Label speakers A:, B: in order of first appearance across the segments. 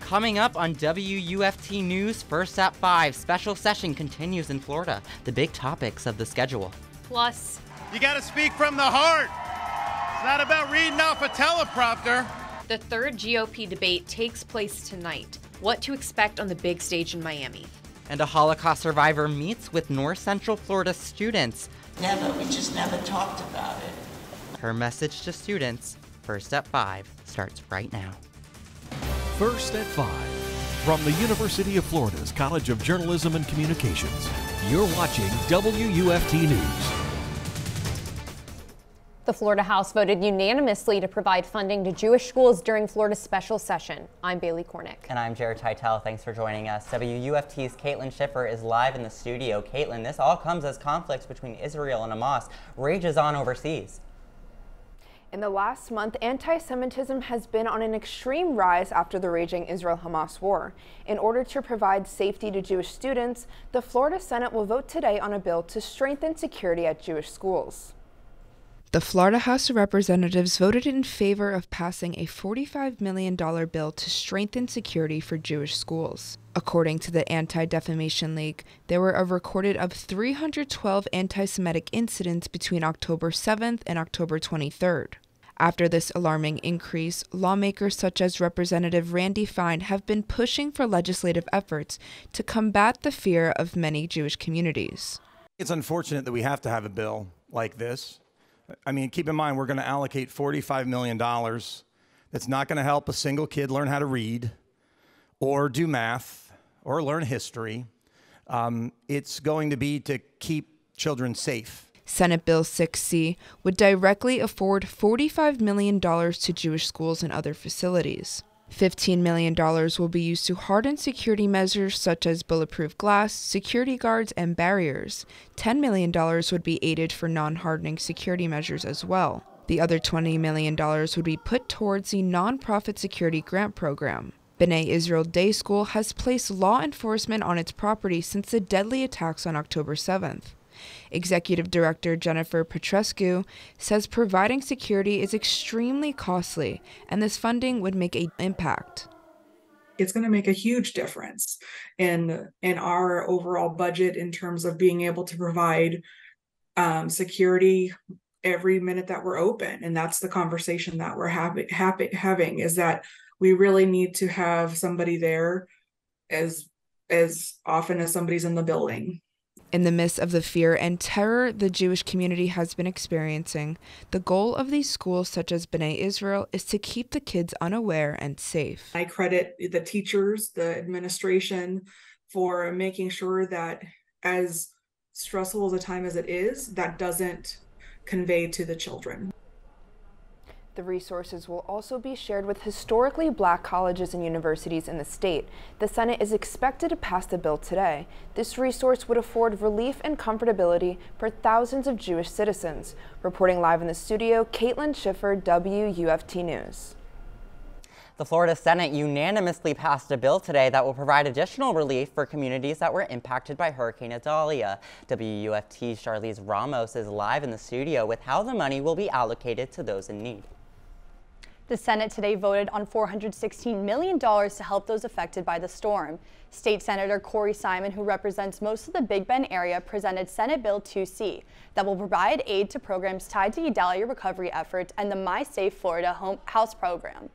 A: Coming up on WUFT News, first at 5, special session continues in Florida. The big topics of the schedule.
B: Plus,
C: you got to speak from the heart. It's not about reading off a teleprompter.
B: The third GOP debate takes place tonight. What to expect on the big stage in Miami.
A: And a Holocaust survivor meets with North Central Florida students.
D: We just never talked about it.
A: Her message to students, first at 5, starts right now.
E: First at 5, from the University of Florida's College of Journalism and Communications, you're watching WUFT News.
F: The Florida House voted unanimously to provide funding to Jewish schools during Florida's special session. I'm Bailey Korinek.
A: And I'm Jared Teitel. Thanks for joining us. WUFT's Caitlin Schiffer is live in the studio. Caitlin, this all comes as conflicts between Israel and Hamas rages on overseas.
G: In the last month, anti-Semitism has been on an extreme rise after the raging Israel-Hamas war. In order to provide safety to Jewish students, the Florida Senate will vote today on a bill to strengthen security at Jewish schools.
H: The Florida House of Representatives voted in favor of passing a $45 million bill to strengthen security for Jewish schools. According to the Anti-Defamation League, there were a recorded of 312 anti-Semitic incidents between October 7th and October 23rd. After this alarming increase, lawmakers such as Representative Randy Fine have been pushing for legislative efforts to combat the fear of many Jewish communities.
I: It's unfortunate that we have to have a bill like this. I mean, keep in mind, we're going to allocate $45 million. That's not going to help a single kid learn how to read or do math or learn history. It's going to be to keep children safe.
H: Senate Bill 6C would directly afford $45 million to Jewish schools and other facilities. $15 million will be used to harden security measures such as bulletproof glass, security guards, and barriers. $10 million would be aided for non-hardening security measures as well. The other $20 million would be put towards the nonprofit security grant program. B'nai Israel Day School has placed law enforcement on its property since the deadly attacks on October 7th. Executive Director Jennifer Petrescu says providing security is extremely costly, and this funding would make an impact.
J: It's going to make a huge difference in our overall budget in terms of being able to provide security every minute that we're open. And that's the conversation that we're having is that we really need to have somebody there as often as somebody's in the building.
H: In the midst of the fear and terror the Jewish community has been experiencing, the goal of these schools such as B'nai Israel is to keep the kids unaware and safe.
J: I credit the teachers, the administration for making sure that as stressful as a time as it is, that doesn't convey to the children.
G: The resources will also be shared with historically black colleges and universities in the state. The Senate is expected to pass the bill today. This resource would afford relief and comfortability for thousands of Jewish citizens. Reporting live in the studio, Caitlin Schiffer, WUFT News.
A: The Florida Senate unanimously passed a bill today that will provide additional relief for communities that were impacted by Hurricane Idalia. WUFT's Charlize Ramos is live in the studio with how the money will be allocated to those in need.
K: The Senate today voted on $416 million to help those affected by the storm. State Senator Corey Simon, who represents most of the Big Bend area, presented Senate Bill 2C that will provide aid to programs tied to Idalia recovery efforts and the My Safe Florida House program.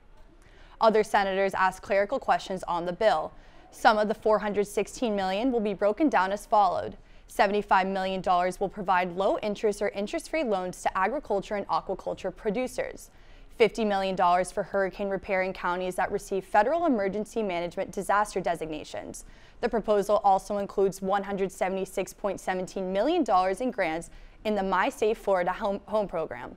K: Other senators asked clerical questions on the bill. Some of the $416 million will be broken down as followed. $75 million will provide low interest or interest-free loans to agriculture and aquaculture producers. $50 million for hurricane repair in counties that receive federal emergency management disaster designations. The proposal also includes $176.17 million in grants in the My Safe Florida Home program.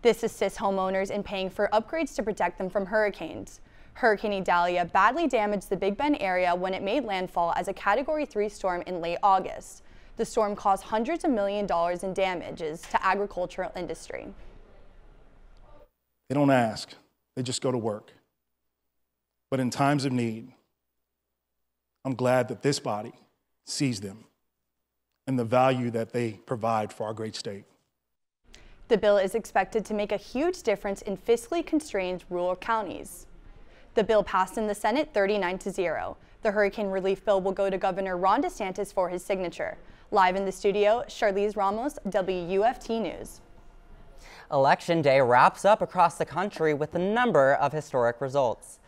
K: This assists homeowners in paying for upgrades to protect them from hurricanes. Hurricane Idalia badly damaged the Big Bend area when it made landfall as a Category 3 storm in late August. The storm caused hundreds of millions of dollars in damages to agricultural industry.
L: They don't ask, they just go to work. But in times of need, I'm glad that this body sees them and the value that they provide for our great state.
K: The bill is expected to make a huge difference in fiscally constrained rural counties. The bill passed in the Senate 39-0. The hurricane relief bill will go to Governor Ron DeSantis for his signature. Live in the studio, Charlize Ramos, WUFT News.
A: Election day wraps up across the country with a number of historic results.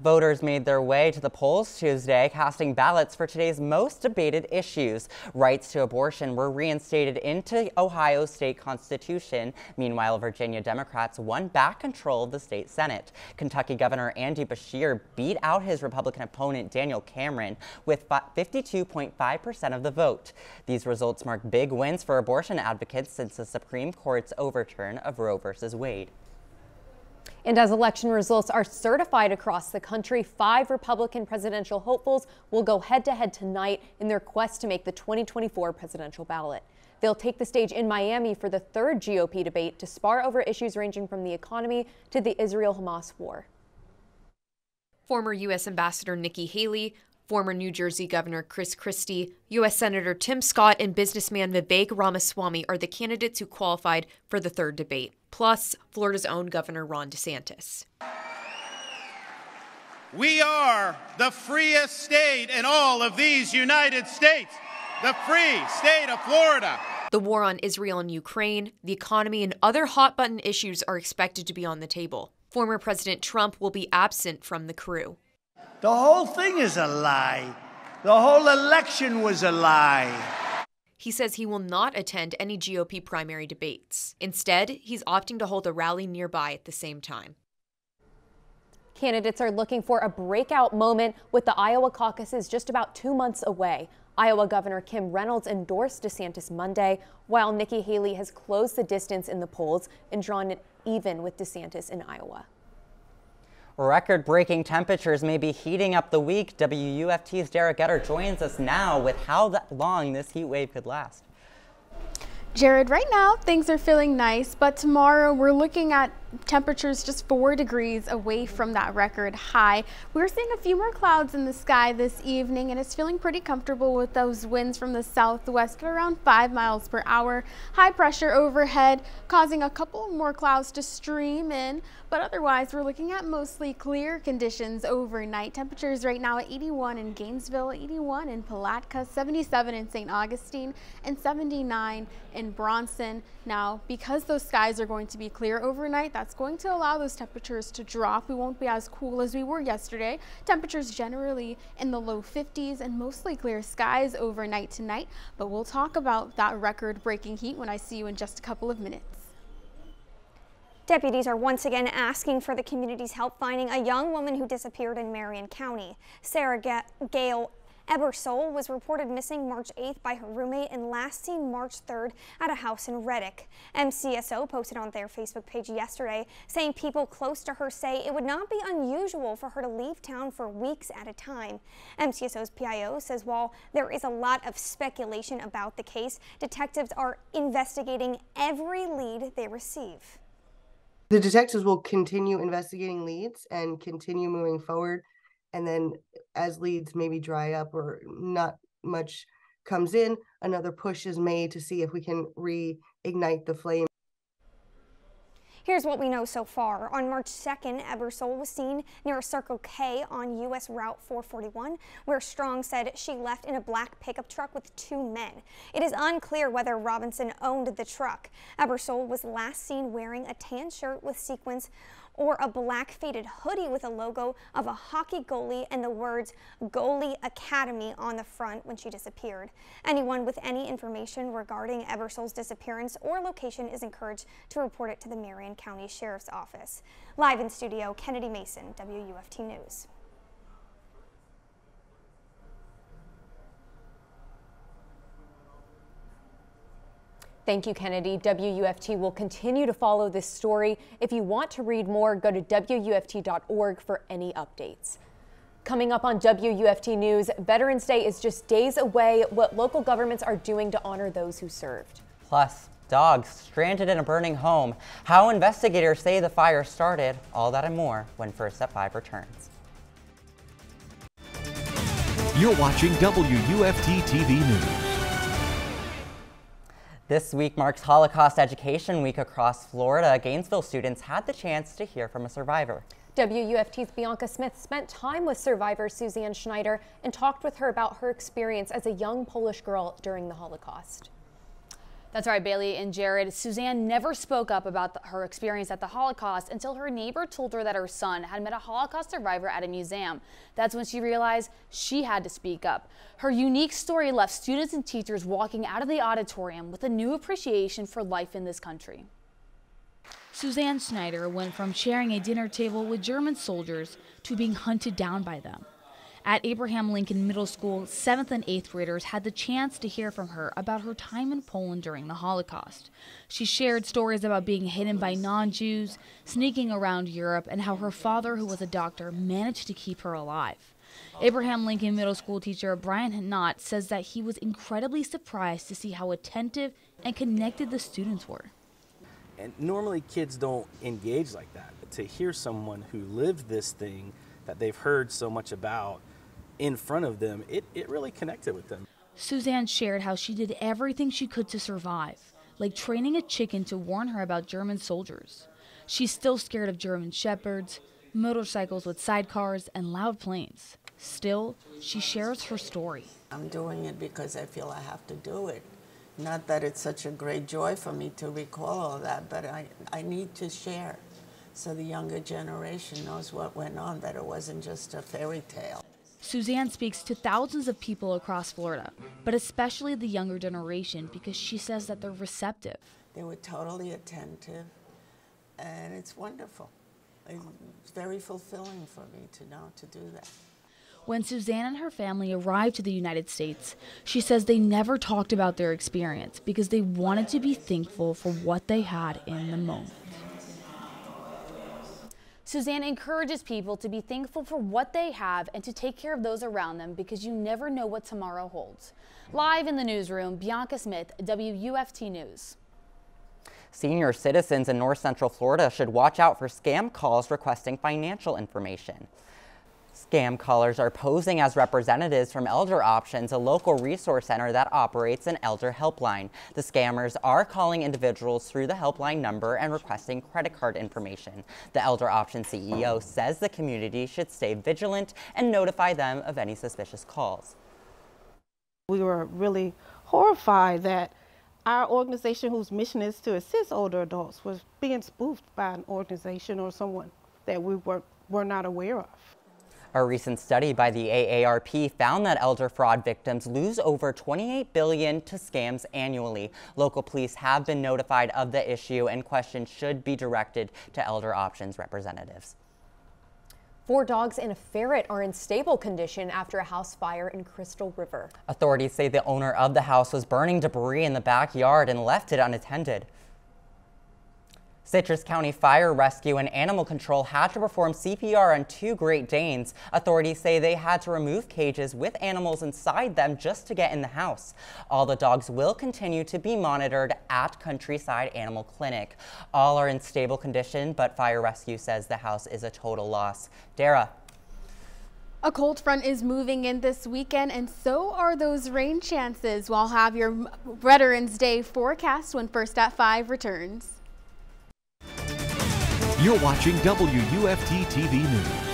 A: Voters made their way to the polls Tuesday, casting ballots for today's most debated issues. Rights to abortion were reinstated into Ohio's state constitution. Meanwhile, Virginia Democrats won back control of the state Senate. Kentucky Governor Andy Beshear beat out his Republican opponent Daniel Cameron with 52.5% of the vote. These results mark big wins for abortion advocates since the Supreme Court's overturn of Roe v. Wade.
F: And as election results are certified across the country, 5 Republican presidential hopefuls will go head-to-head tonight in their quest to make the 2024 presidential ballot. They'll take the stage in Miami for the 3rd GOP debate to spar over issues ranging from the economy to the Israel-Hamas war.
B: Former U.S. Ambassador Nikki Haley, former New Jersey Governor Chris Christie, U.S. Senator Tim Scott, and businessman Vivek Ramaswamy are the candidates who qualified for the 3rd debate, plus Florida's own Governor Ron DeSantis.
C: We are the freest state in all of these United States, the free state of Florida.
B: The war on Israel and Ukraine, the economy, and other hot-button issues are expected to be on the table. Former President Trump will be absent from the crew.
M: The whole thing is a lie. The whole election was a lie.
B: He says he will not attend any GOP primary debates. Instead, he's opting to hold a rally nearby at the same time.
F: Candidates are looking for a breakout moment with the Iowa caucuses just about 2 months away. Iowa Governor Kim Reynolds endorsed DeSantis Monday, while Nikki Haley has closed the distance in the polls and drawn it even with DeSantis in Iowa.
A: Record-breaking temperatures may be heating up the week. WUFT's Derrah joins us now with how long this heat wave could last.
N: Jared, right now things are feeling nice, but tomorrow we're looking at temperatures just 4 degrees away from that record high. We're seeing a few more clouds in the sky this evening, and it's feeling pretty comfortable with those winds from the southwest at around 5 miles per hour. High pressure overhead causing a couple more clouds to stream in, but otherwise we're looking at mostly clear conditions overnight. Temperatures right now at 81 in Gainesville, 81 in Palatka, 77 in St. Augustine, and 79 in Bronson. Now, because those skies are going to be clear overnight, that's going to allow those temperatures to drop. We won't be as cool as we were yesterday. Temperatures generally in the low 50s and mostly clear skies overnight tonight, but we'll talk about that record-breaking heat when I see you in just a couple of minutes.
O: Deputies are once again asking for the community's help finding a young woman who disappeared in Marion County. Sarah Gail Ebersole was reported missing March 8th by her roommate and last seen March 3rd at a house in Reddick. MCSO posted on their Facebook page yesterday saying people close to her say it would not be unusual for her to leave town for weeks at a time. MCSO's PIO says while there is a lot of speculation about the case, detectives are investigating every lead they receive.
P: The detectives will continue investigating leads and continue moving forward. And then as leads maybe dry up or not much comes in, another push is made to see if we can reignite the flame.
O: Here's what we know so far. On March 2nd, Ebersole was seen near a Circle K on U.S. Route 441, where Strong said she left in a black pickup truck with 2 men. It is unclear whether Robinson owned the truck. Ebersole was last seen wearing a tan shirt with sequins or a black faded hoodie with a logo of a hockey goalie and the words Goalie Academy on the front when she disappeared. Anyone with any information regarding Ebersole's disappearance or location is encouraged to report it to the Marion County Sheriff's Office. Live in studio, Kennedy Mason, WUFT News.
F: Thank you, Kennedy. WUFT will continue to follow this story. If you want to read more, go to WUFT.org for any updates. Coming up on WUFT News, Veterans Day is just days away. What local governments are doing to honor those who served.
A: Plus, dogs stranded in a burning home. How investigators say the fire started. All that and more when First at 5 returns.
E: You're watching WUFT-TV News.
A: This week marks Holocaust Education Week across Florida. Gainesville students had the chance to hear from a survivor.
F: WUFT's Bianca Smith spent time with survivor Suzanne Schneider and talked with her about her experience as a young Polish girl during the Holocaust.
Q: That's right, Bailey and Jared. Suzanne never spoke up about her experience at the Holocaust until her neighbor told her that her son had met a Holocaust survivor at a museum. That's when she realized she had to speak up. Her unique story left students and teachers walking out of the auditorium with a new appreciation for life in this country.
R: Suzanne Schneider went from sharing a dinner table with German soldiers to being hunted down by them. At Abraham Lincoln Middle School, 7th and 8th graders had the chance to hear from her about her time in Poland during the Holocaust. She shared stories about being hidden by non-Jews, sneaking around Europe, and how her father, who was a doctor, managed to keep her alive. Abraham Lincoln Middle School teacher Brian Hanot says that he was incredibly surprised to see how attentive and connected the students were.
S: And normally kids don't engage like that, but to hear someone who lived this thing that they've heard so much about in front of them, it really connected with them.
R: Suzanne shared how she did everything she could to survive, like training a chicken to warn her about German soldiers. She's still scared of German shepherds, motorcycles with sidecars, and loud planes. Still, she shares her story.
D: I'm doing it because I feel I have to do it. Not that it's such a great joy for me to recall all that, but I need to share so the younger generation knows what went on, that it wasn't just a fairy tale.
R: Suzanne speaks to thousands of people across Florida, but especially the younger generation, because she says that they're receptive.
D: They were totally attentive, and it's wonderful. It's very fulfilling for me to know to do that.
R: When Suzanne and her family arrived to the United States, she says they never talked about their experience because they wanted to be thankful for what they had in the moment.
Q: Suzanne encourages people to be thankful for what they have and to take care of those around them because you never know what tomorrow holds. Live in the newsroom, Bianca Smith, WUFT News.
A: Senior citizens in North Central Florida should watch out for scam calls requesting financial information. Scam callers are posing as representatives from Elder Options, a local resource center that operates an elder helpline. The scammers are calling individuals through the helpline number and requesting credit card information. The Elder Options CEO says the community should stay vigilant and notify them of any suspicious calls.
T: We were really horrified that our organization, whose mission is to assist older adults, was being spoofed by an organization or someone that we were not aware of.
A: A recent study by the AARP found that elder fraud victims lose over $28 billion to scams annually. Local police have been notified of the issue, and questions should be directed to Elder Options representatives.
F: 4 dogs and a ferret are in stable condition after a house fire in Crystal River.
A: Authorities say the owner of the house was burning debris in the backyard and left it unattended. Citrus County Fire Rescue and Animal Control had to perform CPR on 2 Great Danes. Authorities say they had to remove cages with animals inside them just to get in the house. All the dogs will continue to be monitored at Countryside Animal Clinic. All are in stable condition, but Fire Rescue says the house is a total loss. Derrah.
N: A cold front is moving in this weekend, and so are those rain chances. We'll have your Veterans Day forecast when First at 5 returns.
E: You're watching WUFT-TV News.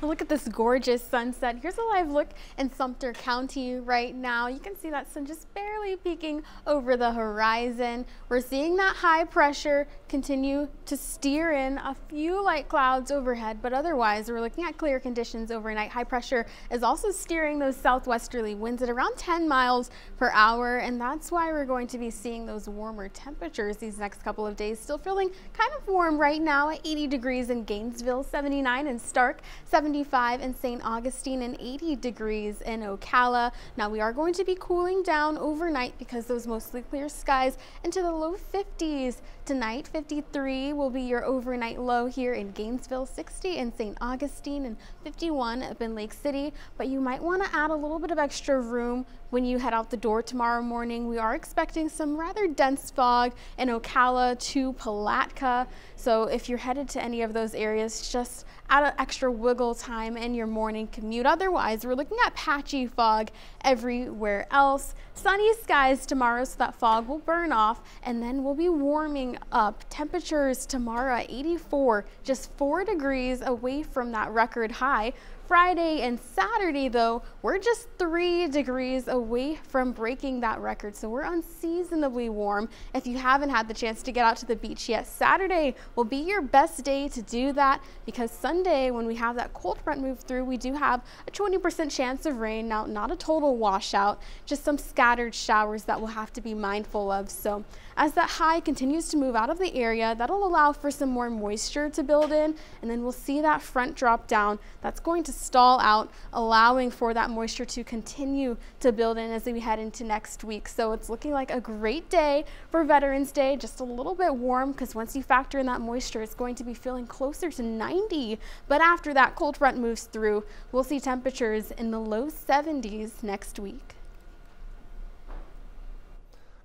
N: Look at this gorgeous sunset. Here's a live look in Sumter County right now. You can see that sun just barely peeking over the horizon. We're seeing that high pressure continue to steer in a few light clouds overhead, but otherwise we're looking at clear conditions overnight. High pressure is also steering those southwesterly winds at around 10 miles per hour, and that's why we're going to be seeing those warmer temperatures these next couple of days. Still feeling kind of warm right now at 80 degrees in Gainesville, 79 in Stark, 75 in St. Augustine, and 80 degrees in Ocala. Now we are going to be cooling down overnight because those mostly clear skies into the low 50s tonight. 53 will be your overnight low here in Gainesville, 60 in St. Augustine, and 51 up in Lake City. But you might want to add a little bit of extra room when you head out the door tomorrow morning. We are expecting some rather dense fog in Ocala to Palatka. So if you're headed to any of those areas, just add an extra wiggle time in your morning commute. Otherwise, we're looking at patchy fog everywhere else. Sunny skies tomorrow, so that fog will burn off, and then we'll be warming up. Temperatures tomorrow at 84, just 4 degrees away from that record high. Friday and Saturday, though, we're just 3 degrees away from breaking that record, so we're unseasonably warm. If you haven't had the chance to get out to the beach yet, Saturday will be your best day to do that, because Sunday, when we have that cold front move through, we do have a 20% chance of rain. Now, not a total washout, just some scattered showers that we'll have to be mindful of. So as that high continues to move out of the area, that'll allow for some more moisture to build in, and then we'll see that front drop down. That's going to stall out, allowing for that moisture to continue to build in as we head into next week. So it's looking like a great day for Veterans Day, just a little bit warm, because once you factor in that moisture, it's going to be feeling closer to 90. But after that cold front moves through, we'll see temperatures in the low 70s next week.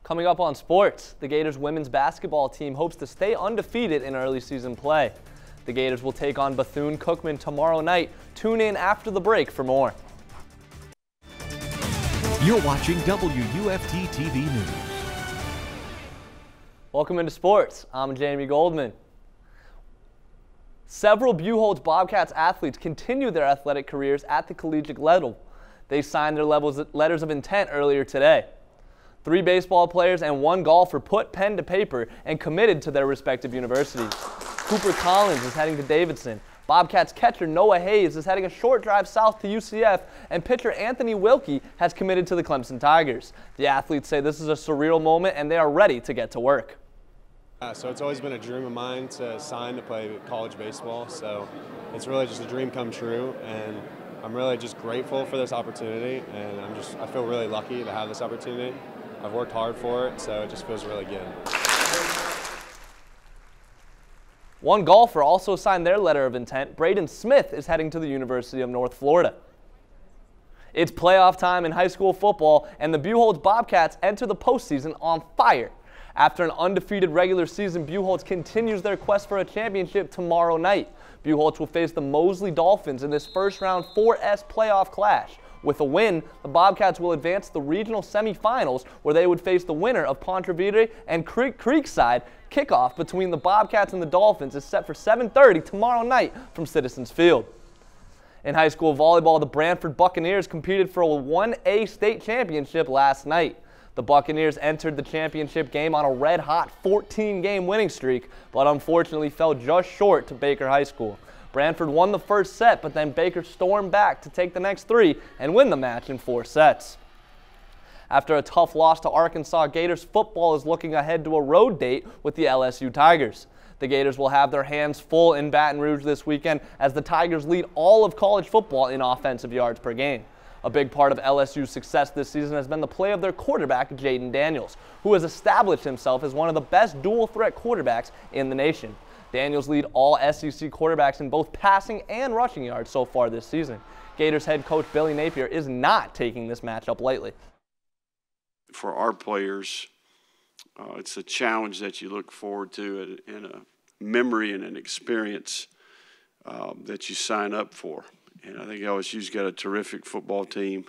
U: Coming up on sports, the Gators women's basketball team hopes to stay undefeated in early season play. The Gators will take on Bethune-Cookman tomorrow night. Tune in after the break for more.
E: You're watching WUFT-TV News.
U: Welcome into sports. I'm Jamie Goldman. Several Buchholz Bobcats athletes continue their athletic careers at the collegiate level. They signed their letters of intent earlier today. 3 baseball players and 1 golfer put pen to paper and committed to their respective universities. Cooper Collins is heading to Davidson. Bobcats catcher Noah Hayes is heading a short drive south to UCF, and pitcher Anthony Wilkie has committed to the Clemson Tigers. The athletes say this is a surreal moment and they are ready to get to work.
V: So it's always been a dream of mine to sign to play college baseball, so it's really just a dream come true, and I'm really just grateful for this opportunity, and I feel really lucky to have this opportunity. I've worked hard for it, so it just feels really good.
U: 1 golfer also signed their letter of intent. Braden Smith is heading to the University of North Florida. It's playoff time in high school football, and the Buchholz Bobcats enter the postseason on fire. After an undefeated regular season, Buchholz continues their quest for a championship tomorrow night. Buchholz will face the Mosley Dolphins in this first-round 4S playoff clash. With a win, the Bobcats will advance to the regional semifinals, where they would face the winner of Ponte Vedra and Creekside. Kickoff between the Bobcats and the Dolphins is set for 7:30 tomorrow night from Citizens Field. In high school volleyball, the Brantford Buccaneers competed for a 1A state championship last night. The Buccaneers entered the championship game on a red-hot 14-game winning streak, but unfortunately fell just short to Baker High School. Brantford won the first set, but then Baker stormed back to take the next 3 and win the match in 4 sets. After a tough loss to Arkansas, Gators football is looking ahead to a road date with the LSU Tigers. The Gators will have their hands full in Baton Rouge this weekend as the Tigers lead all of college football in offensive yards per game. A big part of LSU's success this season has been the play of their quarterback, Jaden Daniels, who has established himself as one of the best dual-threat quarterbacks in the nation. Daniels lead all SEC quarterbacks in both passing and rushing yards so far this season. Gators head coach Billy Napier is not taking this matchup lightly.
W: For our players, it's a challenge that you look forward to and a memory and an experience that you sign up for. And I think LSU's got a terrific football team,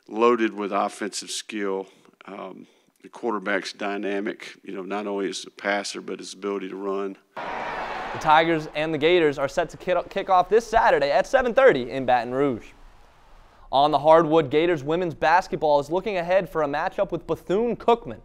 W: loaded with offensive skill. The quarterback's dynamic, not only as a passer, but his ability to run.
U: The Tigers and the Gators are set to kick off this Saturday at 7:30 in Baton Rouge. On the hardwood, Gators women's basketball is looking ahead for a matchup with Bethune-Cookman.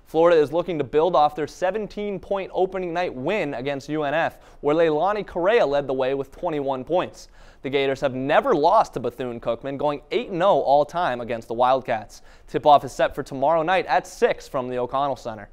U: Florida is looking to build off their 17-point opening night win against UNF, where Leilani Correa led the way with 21 points. The Gators have never lost to Bethune-Cookman, going 8-0 all-time against the Wildcats. Tip-off is set for tomorrow night at 6 from the O'Connell Center.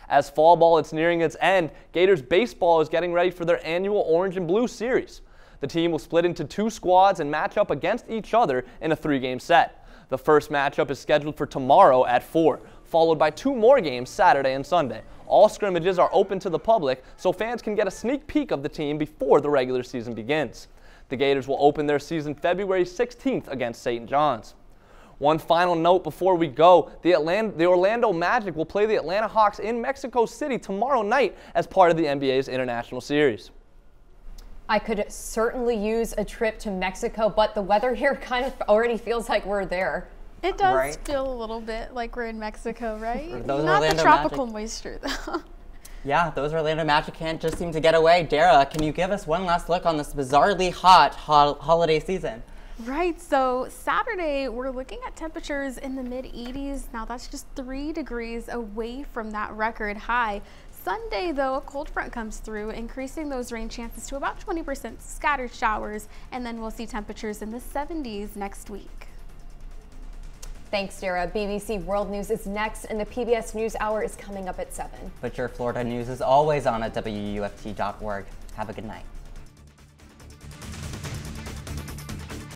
U: As fall ball is nearing its end, Gators baseball is getting ready for their annual Orange and Blue series. The team will split into 2 squads and match up against each other in a 3-game set. The first matchup is scheduled for tomorrow at 4, followed by 2 more games Saturday and Sunday. All scrimmages are open to the public, so fans can get a sneak peek of the team before the regular season begins. The Gators will open their season February 16th against St. John's. One final note before we go, the Orlando Magic will play the Atlanta Hawks in Mexico City tomorrow night as part of the NBA's International Series.
F: I could certainly use a trip to Mexico, but the weather here kind of already feels like we're there.
N: It does
A: Right.
N: feel a little bit like we're in Mexico, right?
A: Those
N: Not the
A: Orlando
N: tropical
A: Magic.
N: moisture, though.
A: Yeah, those Orlando Magic can't just seem to get away. Derrah, can you give us one last look on this bizarrely hot holiday season?
N: Right, so Saturday we're looking at temperatures in the mid-80s. Now that's just 3 degrees away from that record high. Sunday, though, a cold front comes through, increasing those rain chances to about 20%, scattered showers, and then we'll see temperatures in the 70s next week.
F: Thanks, Derrah. BBC World News is next, and the PBS News Hour is coming up at 7.
A: But your Florida news is always on at WUFT.org. Have a good night.